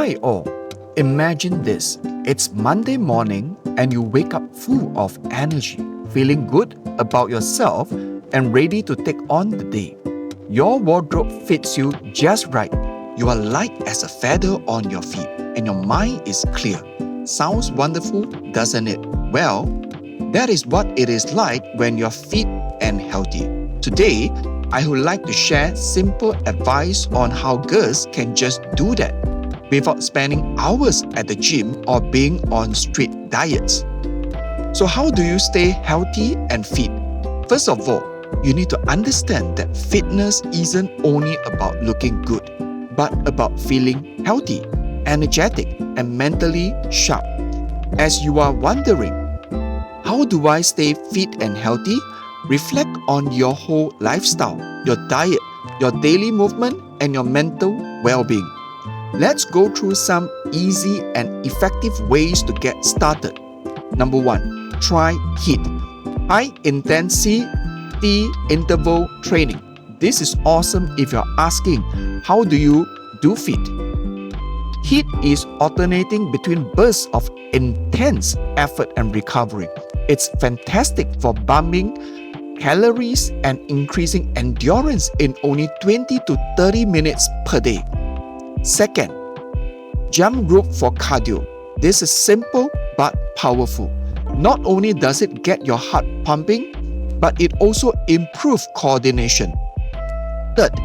Hi all. Imagine this. It's Monday morning and you wake up full of energy, feeling good about yourself and ready to take on the day. Your wardrobe fits you just right. You are light as a feather on your feet and your mind is clear. Sounds wonderful, doesn't it? Well, that is what it is like when you're fit and healthy. Today, I would like to share simple advice on how girls can just do that without spending hours at the gym or being on strict diets. So how do you stay healthy and fit? First of all, you need to understand that fitness isn't only about looking good, but about feeling healthy, energetic, and mentally sharp. As you are wondering, how do I stay fit and healthy? Reflect on your whole lifestyle, your diet, your daily movement, and your mental well-being. Let's go through some easy and effective ways to get started. Number 1, try HIIT, high intensity interval training. This is awesome if you're asking, how do you do fit? HIIT is alternating between bursts of intense effort and recovery. It's fantastic for burning calories and increasing endurance in only 20 to 30 minutes per day. Second, jump rope for cardio. This is simple but powerful. Not only does it get your heart pumping, but it also improves coordination. Third,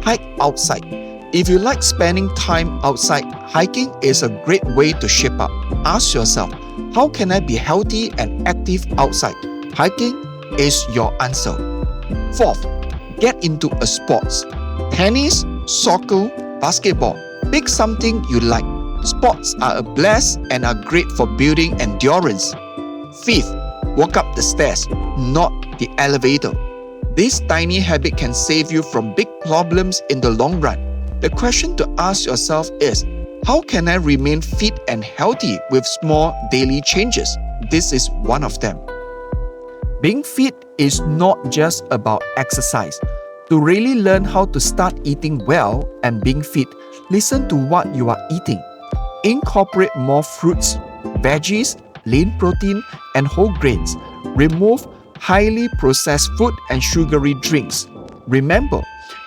hike outside. If you like spending time outside, hiking is a great way to shape up. Ask yourself, how can I be healthy and active outside? Hiking is your answer. Fourth, get into a sports. Tennis, soccer, basketball. Pick something you like. Sports are a blast and are great for building endurance. Fifth, walk up the stairs, not the elevator. This tiny habit can save you from big problems in the long run. The question to ask yourself is, how can I remain fit and healthy with small daily changes? This is one of them. Being fit is not just about exercise. To really learn how to start eating well and being fit, listen to what you are eating. Incorporate more fruits, veggies, lean protein, and whole grains. Remove highly processed food and sugary drinks. Remember,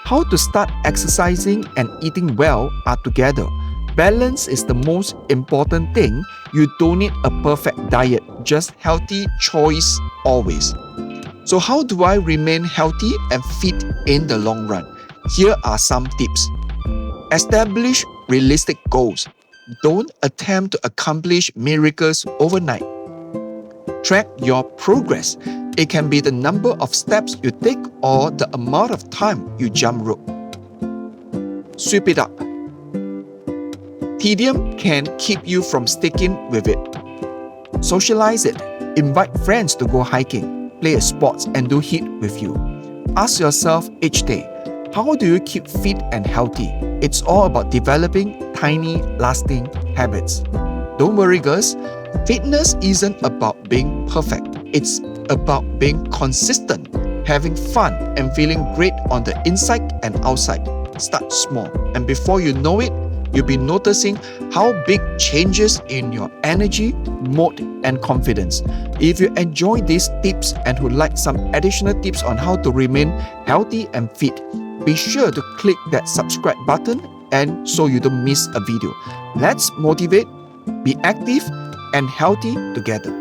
how to start exercising and eating well are together. Balance is the most important thing. You don't need a perfect diet, just healthy choice always. So how do I remain healthy and fit in the long run? Here are some tips. Establish realistic goals. Don't attempt to accomplish miracles overnight. Track your progress. It can be the number of steps you take or the amount of time you jump rope. Sweep it up. Tedium can keep you from sticking with it. Socialize it. Invite friends to go hiking, play sports, and do HIIT with you. Ask yourself each day, how do you keep fit and healthy? It's all about developing tiny, lasting habits. Don't worry, girls. Fitness isn't about being perfect. It's about being consistent, having fun, and feeling great on the inside and outside. Start small, and before you know it, you'll be noticing how big changes in your energy, mood, and confidence. If you enjoy these tips and would like some additional tips on how to remain healthy and fit, be sure to click that subscribe button and so you don't miss a video. Let's motivate, be active, and healthy together.